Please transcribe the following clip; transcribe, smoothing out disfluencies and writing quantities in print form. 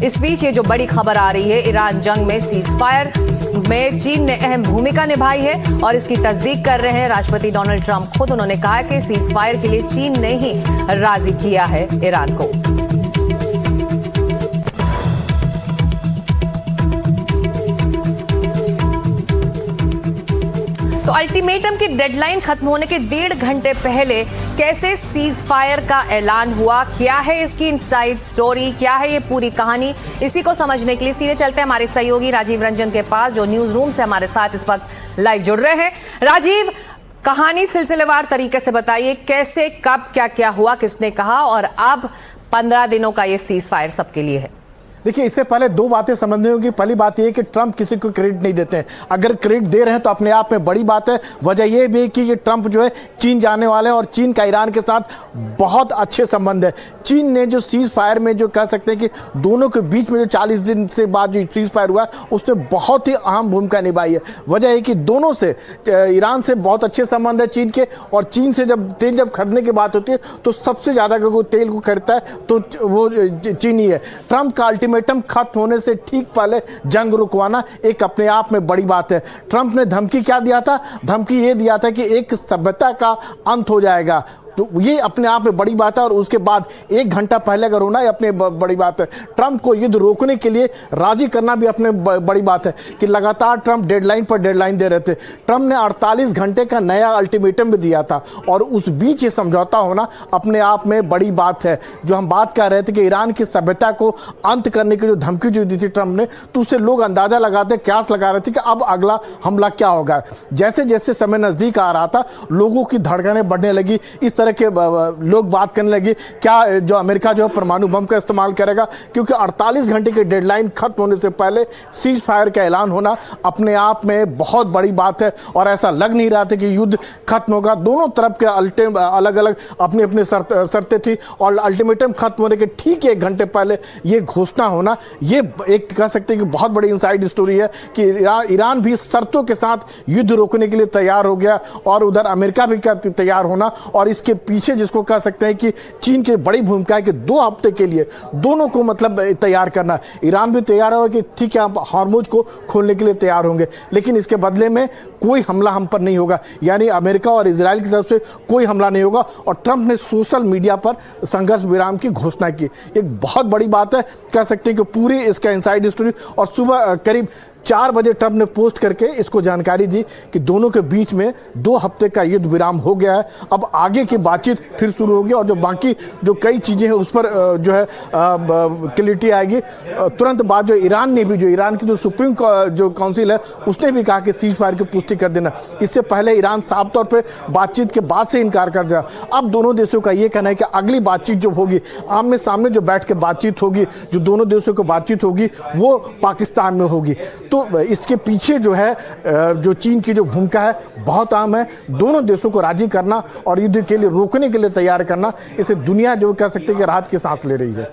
इस बीच ये जो बड़ी खबर आ रही है, ईरान जंग में सीज फायर में चीन ने अहम भूमिका निभाई है और इसकी तस्दीक कर रहे हैं राष्ट्रपति डोनाल्ड ट्रंप खुद। उन्होंने कहा कि सीज फायर के लिए चीन ने ही राजी किया है ईरान को। तो अल्टीमेटम की डेडलाइन खत्म होने के 1.5 घंटे पहले कैसे सीज फायर का ऐलान हुआ, क्या है इसकी इनसाइड स्टोरी, क्या है ये पूरी कहानी, इसी को समझने के लिए सीधे चलते हैं हमारे सहयोगी राजीव रंजन के पास, जो न्यूज रूम से हमारे साथ इस वक्त लाइव जुड़ रहे हैं। राजीव, कहानी सिलसिलेवार तरीके से बताइए, कैसे, कब, क्या क्या हुआ, किसने कहा और अब 15 दिनों का ये सीज फायर सबके लिए है। देखिए, इससे पहले दो बातें समझनी होगी। पहली बात यह है कि ट्रंप किसी को क्रेडिट नहीं देते हैं। अगर क्रेडिट दे रहे हैं तो अपने आप में बड़ी बात है। वजह यह भी है कि ये ट्रंप जो है चीन जाने वाले हैं और चीन का ईरान के साथ बहुत अच्छे संबंध है। चीन ने जो सीज फायर में जो कह सकते हैं कि दोनों के बीच में जो 40 दिन से बाद जो सीज फायर हुआ है उसने बहुत ही अहम भूमिका निभाई है। वजह है कि दोनों से, ईरान से बहुत अच्छे संबंध है चीन के, और चीन से जब तेल खरीदने की बात होती है तो सबसे ज़्यादा अगर कोई तेल को खरीदता है तो वो चीन ही है। ट्रंप का अल्टीमेटम खत्म होने से ठीक पहले जंग रुकवाना एक अपने आप में बड़ी बात है। ट्रंप ने धमकी क्या दिया था? धमकी ये दिया था कि एक सभ्यता का अंत हो जाएगा। तो ये अपने आप में बड़ी बात है और उसके बाद 1 घंटा पहले अगर होना है अपने बड़ी बात है। ट्रंप को युद्ध रोकने के लिए राजी करना भी अपने बड़ी बात है कि लगातार ट्रंप डेडलाइन पर डेडलाइन दे रहे थे। ट्रंप ने 48 घंटे का नया अल्टीमेटम भी दिया था और उस बीच ये समझौता होना अपने आप में बड़ी बात है। जो हम बात कर रहे थे कि ईरान की सभ्यता को अंत करने की जो धमकी जो दी थी ट्रंप ने, तो उससे लोग अंदाजा लगाते, क्यास लगा रहे थे कि अब अगला हमला क्या होगा। जैसे जैसे समय नजदीक आ रहा था, लोगों की धड़कनें बढ़ने लगी, इस तरह के लोग बात करने लगे क्या जो अमेरिका जो है परमाणु बम का इस्तेमाल करेगा, क्योंकि 48 घंटे की डेडलाइन खत्म होने से पहले सीज फायर का ऐलान होना अपने आप में बहुत बड़ी बात है। और ऐसा लग नहीं रहा था कि युद्ध खत्म होगा। दोनों तरफ के अलग अलग अपनी अपनी शर्तें थी और अल्टीमेटम खत्म होने के ठीक 1 घंटे पहले ये घोषणा होना, ये एक कह सकते हैं कि बहुत बड़ी इनसाइड स्टोरी है कि ईरान भी शर्तों के साथ युद्ध रोकने के लिए तैयार हो गया और उधर अमेरिका भी तैयार होना। और इसके पीछे जिसको कह सकते हैं कि चीन की बड़ी भूमिका है कि 2 हफ्ते के लिए दोनों को मतलब तैयार करना। ईरान भी तैयार होगा कि ठीक है, आप हार्मुज को खोलने के लिए तैयार होंगे, लेकिन इसके बदले में कोई हमला हम पर नहीं होगा, यानी अमेरिका और इजराइल की तरफ से कोई हमला नहीं होगा। और ट्रंप ने सोशल मीडिया पर संघर्ष विराम की घोषणा की। एक बहुत बड़ी बात है, कह सकते हैं कि पूरी इसका इनसाइड स्टोरी। और सुबह करीब 4 बजे ट्रंप ने पोस्ट करके इसको जानकारी दी कि दोनों के बीच में 2 हफ्ते का युद्ध विराम हो गया है। अब आगे की बातचीत फिर शुरू होगी और जो बाकी जो कई चीज़ें हैं उस पर जो है क्लैरिटी आएगी। तुरंत बाद जो ईरान ने भी, जो ईरान की जो सुप्रीम जो काउंसिल है उसने भी कहा कि सीज फायर की पुष्टि कर देना। इससे पहले ईरान साफ तौर पर बातचीत के बाद से इनकार कर दिया। अब दोनों देशों का ये कहना है कि अगली बातचीत जो होगी, आमने सामने जो बैठ के बातचीत होगी, जो दोनों देशों की बातचीत होगी, वो पाकिस्तान में होगी। तो इसके पीछे जो है जो चीन की जो भूमिका है बहुत अहम है। दोनों देशों को राजी करना और युद्ध के लिए रोकने के लिए तैयार करना, इसे दुनिया जो कह सकते हैं कि राहत की सांस ले रही है।